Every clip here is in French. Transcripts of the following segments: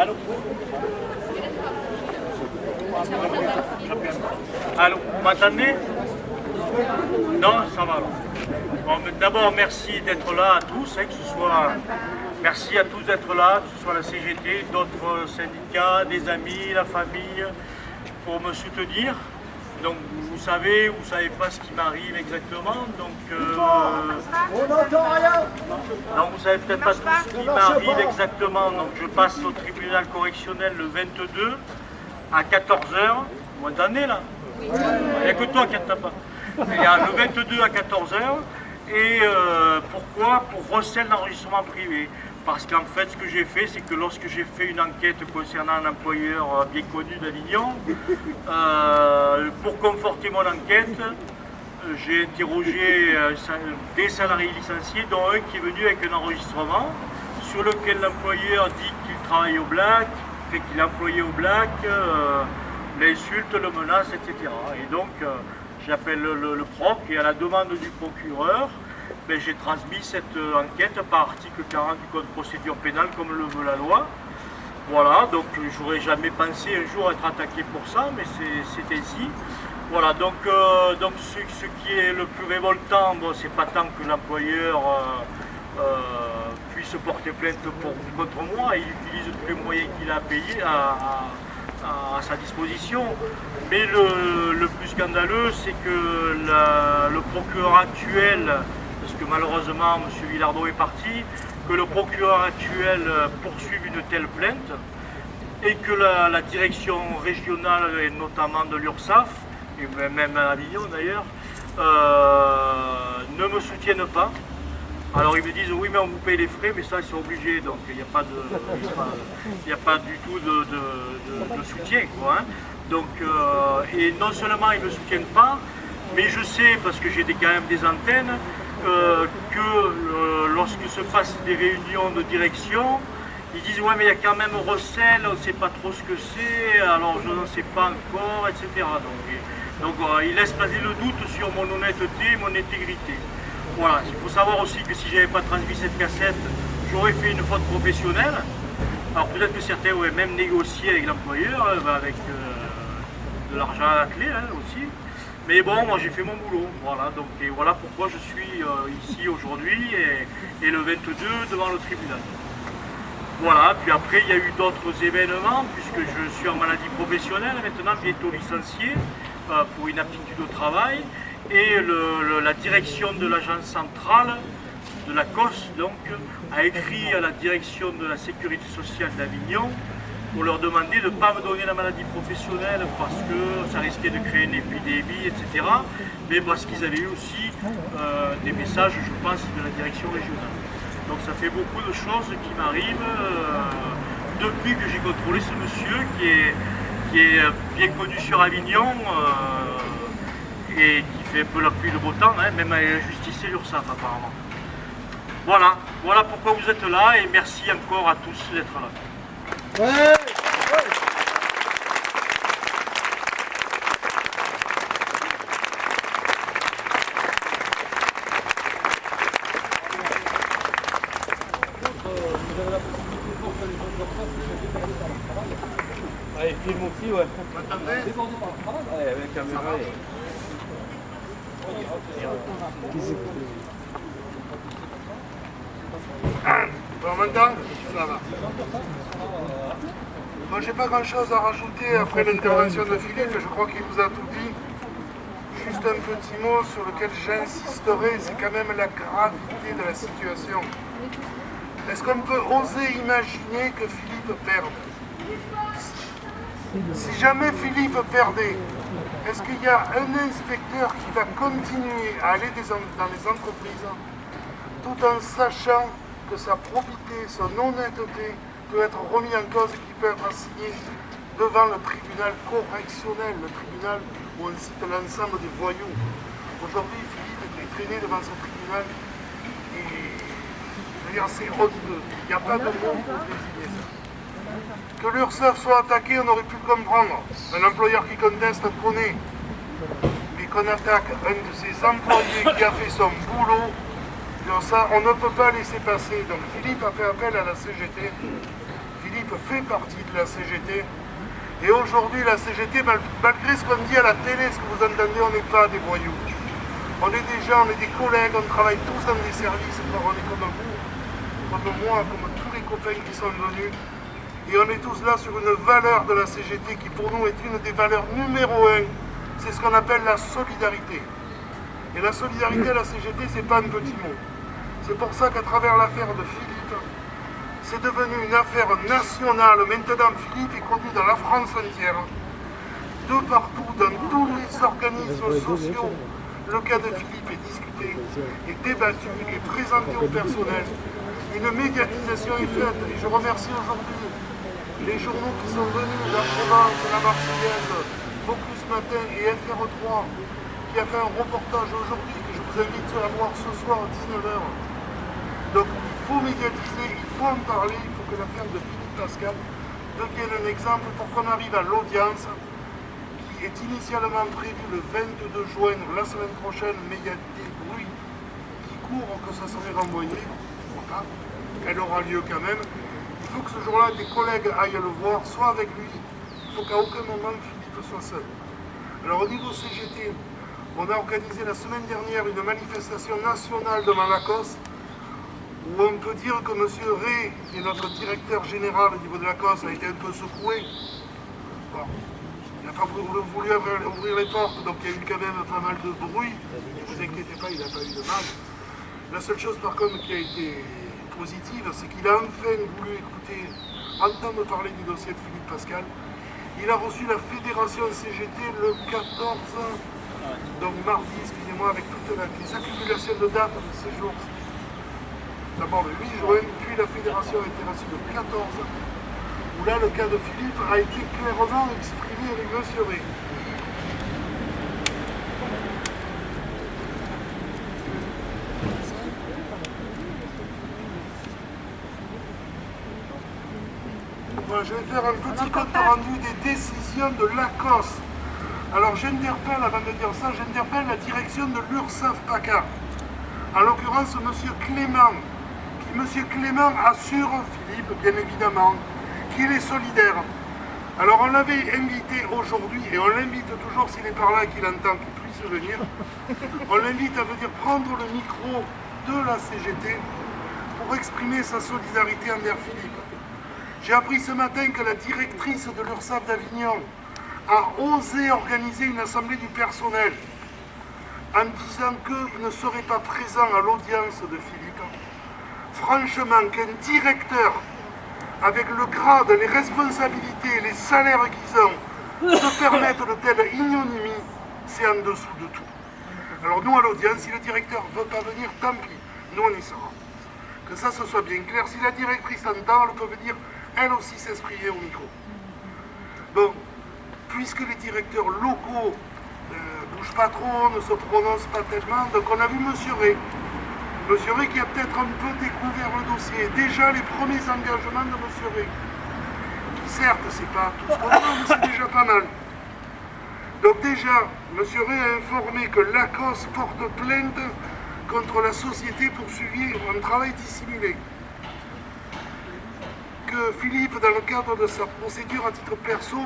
Allô? Allô, vous m'entendez? Non, ça va. Bon, d'abord, merci d'être là à tous, que ce soit... Merci à tous d'être là, que ce soit la CGT, d'autres syndicats, des amis, la famille, pour me soutenir. Donc vous savez pas ce qui m'arrive exactement, donc on n'entend rien. Donc vous savez peut-être pas tout ce qui m'arrive exactement, donc je passe au tribunal correctionnel le 22 à 14h. Vous m'entendez là? Il n'y a que toi qui n'entends pas. Il y a le 22 à 14h, et pourquoi? Pour recel d'enregistrement privé. Parce qu'en fait, ce que j'ai fait, c'est que lorsque j'ai fait une enquête concernant un employeur bien connu d'Avignon, pour conforter mon enquête, j'ai interrogé des salariés licenciés, dont un qui est venu avec un enregistrement sur lequel l'employeur dit qu'il travaille au black, fait qu'il est employé au black, l'insulte, le menace, etc. Et donc, j'appelle le proc, et à la demande du procureur, ben, j'ai transmis cette enquête par article 40 du Code de procédure pénale comme le veut la loi. Voilà, donc j'aurais jamais pensé un jour être attaqué pour ça, mais c'est ainsi. Voilà, donc ce qui est le plus révoltant, bon, c'est pas tant que l'employeur puisse porter plainte contre moi, il utilise tous les moyens qu'il a payés à sa disposition. Mais le plus scandaleux, c'est que le procureur actuel, parce que malheureusement M. Villardot est parti, que le procureur actuel poursuive une telle plainte et que la direction régionale, et notamment de l'URSSAF, et même à Avignon d'ailleurs, ne me soutiennent pas. Alors ils me disent oui mais on vous paye les frais, mais ça ils sont obligés, donc il n'y a pas du tout de soutien, quoi, hein. Donc, et non seulement ils ne me soutiennent pas, mais je sais, parce que j'ai quand même des antennes, que lorsque se passent des réunions de direction, ils disent ouais mais il y a quand même recel, on ne sait pas trop ce que c'est, alors je n'en sais pas encore, etc. Donc ils laissent planer le doute sur mon honnêteté et mon intégrité. Voilà, il faut savoir aussi que si je n'avais pas transmis cette cassette, j'aurais fait une faute professionnelle. Alors peut-être que certains auraient même négocié avec l'employeur, avec de l'argent à la clé, hein, aussi. Mais bon, moi j'ai fait mon boulot, voilà, donc et voilà pourquoi je suis ici aujourd'hui et le 22 devant le tribunal. Voilà, puis après il y a eu d'autres événements, puisque je suis en maladie professionnelle maintenant, bientôt licencié pour inaptitude au travail, et la direction de l'agence centrale de la COS donc, a écrit à la direction de la sécurité sociale d'Avignon pour leur demander de ne pas me donner la maladie professionnelle parce que ça risquait de créer une épidémie, etc. Mais parce qu'ils avaient eu aussi des messages, je pense, de la direction régionale. Donc ça fait beaucoup de choses qui m'arrivent depuis que j'ai contrôlé ce monsieur qui est bien connu sur Avignon et qui fait un peu la pluie de beau temps, hein, même à la justice et l'URSSAF apparemment. Voilà pourquoi vous êtes là et merci encore à tous d'être là. Ouais. Allez, filme aussi, ouais. Vous m'entendez? Ouais, avec la caméra. Bon, maintenant, ça va. Moi, j'ai pas grand-chose à rajouter après l'intervention de Philippe, je crois qu'il vous a tout dit. Juste un petit mot sur lequel j'insisterai, c'est quand même la gravité de la situation. Est-ce qu'on peut oser imaginer que Philippe perde? Si jamais Philippe perdait, est-ce qu'il y a un inspecteur qui va continuer à aller dans les entreprises tout en sachant que sa probité, son honnêteté peut être remis en cause et qu'il peut être assigné devant le tribunal correctionnel, le tribunal où on cite l'ensemble des voyous. Aujourd'hui, Philippe est traîné devant ce tribunal et c'est honteux. Il n'y a pas de mots pour désigner ça. Que l'URSSAF soit attaqué, on aurait pu le comprendre. Un employeur qui conteste connaît. Mais qu'on attaque un de ses employés qui a fait son boulot, donc ça, on ne peut pas laisser passer. Donc Philippe a fait appel à la CGT. Philippe fait partie de la CGT. Et aujourd'hui, la CGT, malgré ce qu'on dit à la télé, ce que vous entendez, on n'est pas des voyous. On est des gens, on est des collègues, on travaille tous dans des services, on est comme vous, comme moi, comme tous les copains qui sont venus. Et on est tous là sur une valeur de la CGT qui pour nous est une des valeurs numéro 1. C'est ce qu'on appelle la solidarité. Et la solidarité à la CGT, c'est pas un petit mot. C'est pour ça qu'à travers l'affaire de Philippe, c'est devenu une affaire nationale. Maintenant, Philippe est connu dans la France entière. De partout, dans tous les organismes sociaux, le cas de Philippe est discuté, est débattu, est présenté au personnel. Une médiatisation est faite. Et je remercie aujourd'hui les journaux qui sont venus, la Provence, la Marseillaise, beaucoup ce matin, et FR3, qui a fait un reportage aujourd'hui, que je vous invite à voir ce soir à 19h. Donc il faut médiatiser, il faut en parler, il faut que l'affaire de Philippe Pascal devienne un exemple pour qu'on arrive à l'audience qui est initialement prévue le 22 juin, la semaine prochaine, mais il y a des bruits qui courent que ça serait renvoyé. Voilà. Elle aura lieu quand même. Il faut que ce jour-là, des collègues aillent le voir, soit avec lui. Il faut qu'à aucun moment Philippe soit seul. Alors au niveau CGT, on a organisé la semaine dernière une manifestation nationale devant la COS, où on peut dire que M. Ray, qui est notre directeur général au niveau de la COS, a été un peu secoué. Bon, il n'a pas voulu ouvrir les portes, donc il y a eu quand même pas mal de bruit. Ne vous inquiétez pas, il n'a pas eu de mal. La seule chose par contre qui a été positive, c'est qu'il a enfin voulu écouter, entendre parler du dossier de Philippe Pascal. Il a reçu la fédération CGT le 14, donc mardi, excusez-moi, avec toutes les accumulations de dates de ces jours. D'abord le 8 juin, puis la fédération a été reçue le 14, où là le cas de Philippe a été clairement exprimé avec M. Ray. Voilà, je vais faire un petit compte rendu des décisions de l'ACOS. Alors j'interpelle, avant de dire ça, j'interpelle la direction de l'URSSAF PACA. En l'occurrence, M. Clément. M. Clément assure Philippe, bien évidemment, qu'il est solidaire. Alors on l'avait invité aujourd'hui, et on l'invite toujours s'il est par là et qu'il entend qu'il puisse venir, on l'invite à venir prendre le micro de la CGT pour exprimer sa solidarité envers Philippe. J'ai appris ce matin que la directrice de l'URSSAF d'Avignon a osé organiser une assemblée du personnel en disant qu'il ne serait pas présent à l'audience de Philippe. Franchement, qu'un directeur, avec le grade, les responsabilités, les salaires qu'ils ont, se permettent de telles ignominies, c'est en dessous de tout. Alors nous, à l'audience, si le directeur ne veut pas venir, tant pis, nous on y sera. Que ça, ce soit bien clair. Si la directrice entend, elle peut venir, elle aussi, s'exprimer au micro. Bon, puisque les directeurs locaux ne bougent pas trop, ne se prononcent pas tellement, donc on a vu M. Ray. M. Ray qui a peut-être un peu découvert le dossier. Déjà les premiers engagements de M. Ray. Qui certes, c'est pas tout ce qu'on veut, mais c'est déjà pas mal. Donc déjà, M. Ray a informé que l'ACOS porte plainte contre la société poursuivie en travail dissimulé. Que Philippe, dans le cadre de sa procédure à titre perso,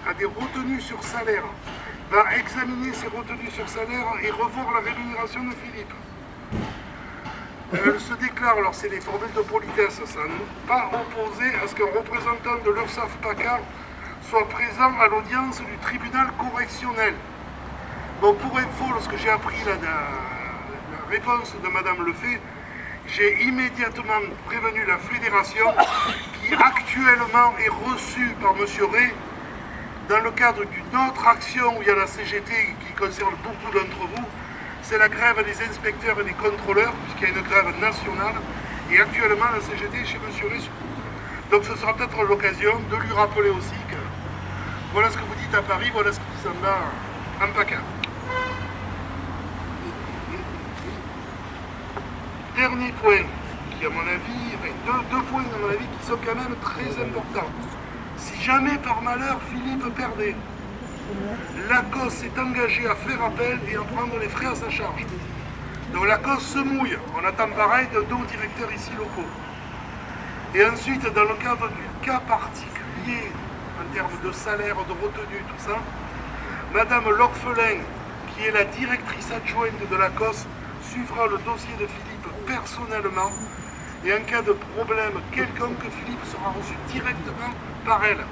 a des retenues sur salaire, va examiner ces retenues sur salaire et revoir la rémunération de Philippe. Elle se déclare, alors c'est des formules de politesse, ça n'est pas opposé à ce qu'un représentant de l'URSSAF PACA soit présent à l'audience du tribunal correctionnel. Bon, pour info, lorsque j'ai appris la réponse de Madame Lefebvre, j'ai immédiatement prévenu la fédération qui actuellement est reçue par M. Ray dans le cadre d'une autre action où il y a la CGT qui concerne beaucoup d'entre vous. C'est la grève des inspecteurs et des contrôleurs, puisqu'il y a une grève nationale, et actuellement la CGT est chez M. Ray. Donc ce sera peut-être l'occasion de lui rappeler aussi que voilà ce que vous dites à Paris, voilà ce qui s'en va en PACA. Dernier point, qui à mon avis, deux points à mon avis qui sont quand même très importants. Si jamais par malheur Philippe perdait, l'ACOS s'est engagé à faire appel et à prendre les frais à sa charge. Donc l'ACOS se mouille. On attend pareil de deux directeurs ici locaux. Et ensuite, dans le cadre du cas particulier, en termes de salaire, de retenue, tout ça, Madame L'Orphelin, qui est la directrice adjointe de la COS, suivra le dossier de Philippe personnellement. Et en cas de problème quelconque, Philippe sera reçu directement par elle.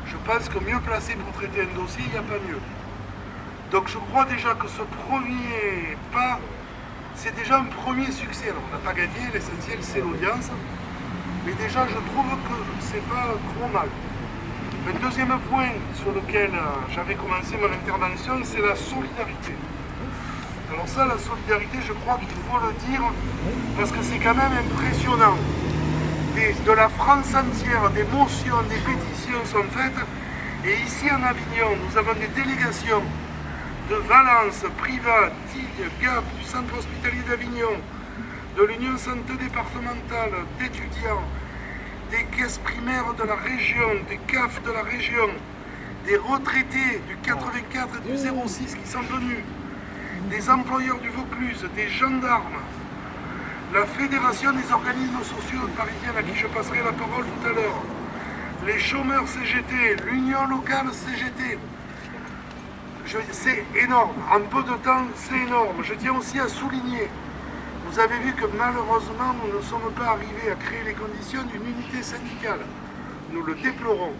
Je pense que mieux placé pour traiter un dossier, il n'y a pas mieux. Donc je crois déjà que ce premier pas, c'est déjà un premier succès. Alors, on n'a pas gagné, l'essentiel c'est l'audience. Mais déjà je trouve que c'est pas trop mal. Un deuxième point sur lequel j'avais commencé mon intervention, c'est la solidarité. Alors ça, la solidarité, je crois qu'il faut le dire, parce que c'est quand même impressionnant. De la France entière, des motions, des pétitions sont faites. Et ici en Avignon, nous avons des délégations de Valence, Privas, Tille, Gap, du centre hospitalier d'Avignon, de l'Union santé départementale, d'étudiants, des caisses primaires de la région, des CAF de la région, des retraités du 84 et du 06 qui sont venus, des employeurs du Vaucluse, des gendarmes, la Fédération des organismes sociaux parisiens à qui je passerai la parole tout à l'heure, les chômeurs CGT, l'Union locale CGT. C'est énorme, en peu de temps c'est énorme. Je tiens aussi à souligner, vous avez vu que malheureusement nous ne sommes pas arrivés à créer les conditions d'une unité syndicale. Nous le déplorons.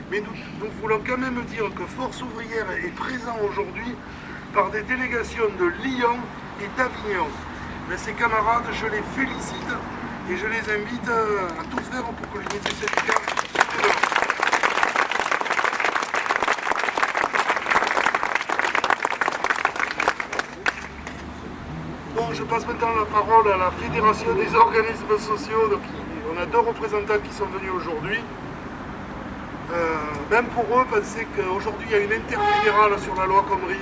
Mais nous voulons quand même dire que Force ouvrière est présent aujourd'hui par des délégations de Lyon et d'Avignon. Mais ces camarades, je les félicite et je les invite à tout faire pour que l'unité syndicale soit là. Bon, je passe maintenant la parole à la Fédération des organismes sociaux. Donc, on a 2 représentants qui sont venus aujourd'hui. Même pour eux, pensez qu'aujourd'hui il y a une interfédérale sur la loi Khomri.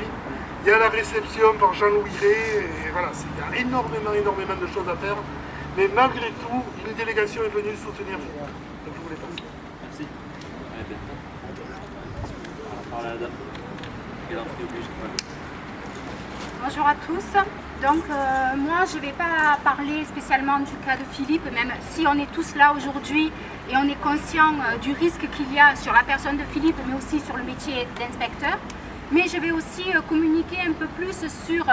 Il y a la réception par Jean-Louis Rey, et voilà, il y a énormément de choses à faire. Mais malgré tout, une délégation est venue soutenir Philippe. Donc je voulais passer. Merci. Bonjour à tous. Donc moi je ne vais pas parler spécialement du cas de Philippe, même si on est tous là aujourd'hui et on est conscient du risque qu'il y a sur la personne de Philippe, mais aussi sur le métier d'inspecteur. Mais je vais aussi communiquer un peu plus sur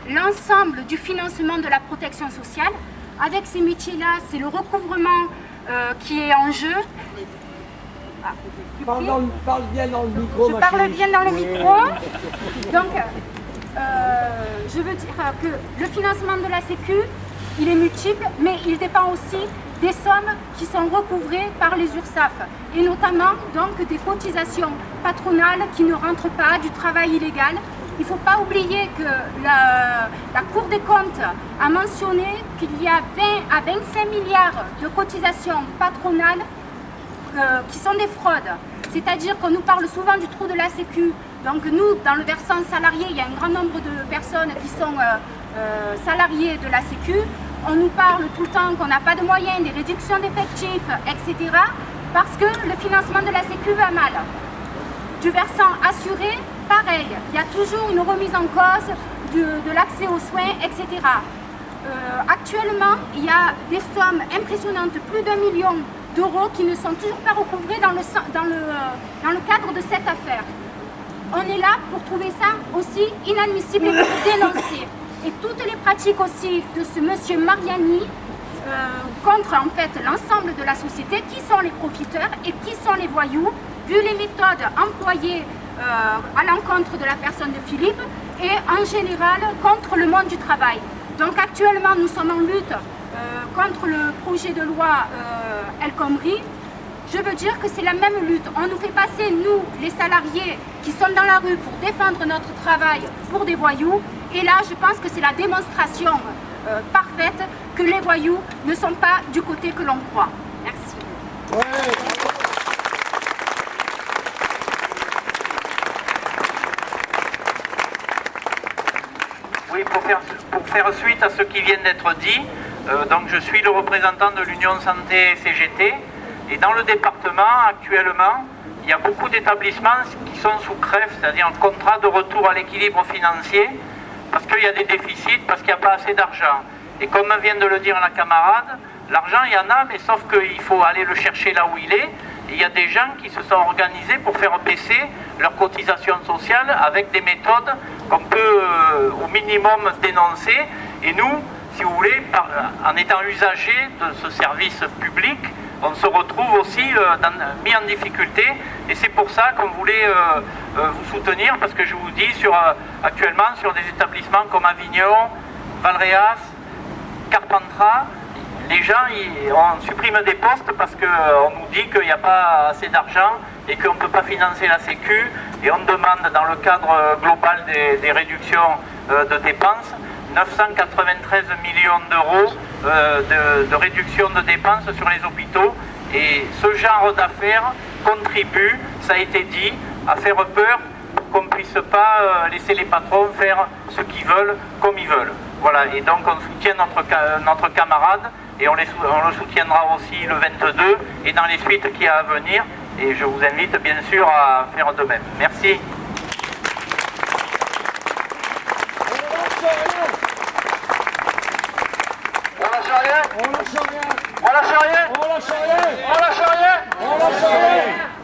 l'ensemble du financement de la protection sociale. Avec ces métiers-là, c'est le recouvrement qui est en jeu. Ah, Parle bien dans le micro. Je parle bien dans le micro. Donc, je veux dire que le financement de la Sécu, il est multiple, mais il dépend aussi des sommes qui sont recouvrées par les URSSAF, et notamment donc des cotisations patronales qui ne rentrent pas, du travail illégal. Il ne faut pas oublier que la Cour des comptes a mentionné qu'il y a 20 à 25 milliards de cotisations patronales qui sont des fraudes. C'est-à-dire qu'on nous parle souvent du trou de la Sécu. Donc nous, dans le versant salarié, il y a un grand nombre de personnes qui sont salariées de la Sécu. On nous parle tout le temps qu'on n'a pas de moyens, des réductions d'effectifs, etc. Parce que le financement de la Sécu va mal. Du versant assuré, pareil. Il y a toujours une remise en cause de l'accès aux soins, etc. Actuellement, il y a des sommes impressionnantes, plus d'1 million d'euros qui ne sont toujours pas recouvrés dans le cadre de cette affaire. On est là pour trouver ça aussi inadmissible et pour dénoncer. Et toutes les pratiques aussi de ce monsieur Mariani contre en fait l'ensemble de la société, qui sont les profiteurs et qui sont les voyous, vu les méthodes employées à l'encontre de la personne de Philippe et en général contre le monde du travail. Donc actuellement nous sommes en lutte contre le projet de loi El Khomri. Je veux dire que c'est la même lutte. On nous fait passer, nous, les salariés qui sommes dans la rue pour défendre notre travail, pour des voyous. Et là, je pense que c'est la démonstration parfaite que les voyous ne sont pas du côté que l'on croit. Merci. Ouais. Oui, pour faire suite à ce qui vient d'être dit, donc je suis le représentant de l'Union Santé CGT. Et dans le département, actuellement, il y a beaucoup d'établissements qui sont sous crève, c'est-à-dire un contrat de retour à l'équilibre financier, parce qu'il y a des déficits, parce qu'il n'y a pas assez d'argent. Et comme vient de le dire la camarade, L'argent, il y en a, mais sauf qu'il faut aller le chercher là où il est. Et il y a des gens qui se sont organisés pour faire baisser leurs cotisations sociales avec des méthodes qu'on peut au minimum dénoncer. Et nous, si vous voulez, en étant usagers de ce service public, on se retrouve aussi mis en difficulté. Et c'est pour ça qu'on voulait vous soutenir, parce que je vous dis, actuellement, sur des établissements comme Avignon, Valréas, Carpentras, les gens, on supprime des postes parce qu'on nous dit qu'il n'y a pas assez d'argent et qu'on ne peut pas financer la Sécu. Et on demande, dans le cadre global des réductions de dépenses, 993 millions d'euros de réduction de dépenses sur les hôpitaux. Et ce genre d'affaires contribue, ça a été dit, à faire peur pour qu'on ne puisse pas laisser les patrons faire ce qu'ils veulent comme ils veulent. Voilà, et donc on soutient notre camarade et on le soutiendra aussi le 22 et dans les suites qu'il y a à venir. Et je vous invite bien sûr à faire de même. Merci. On lâche rien. On lâche rien. On lâche rien. On lâche rien. On lâche rien.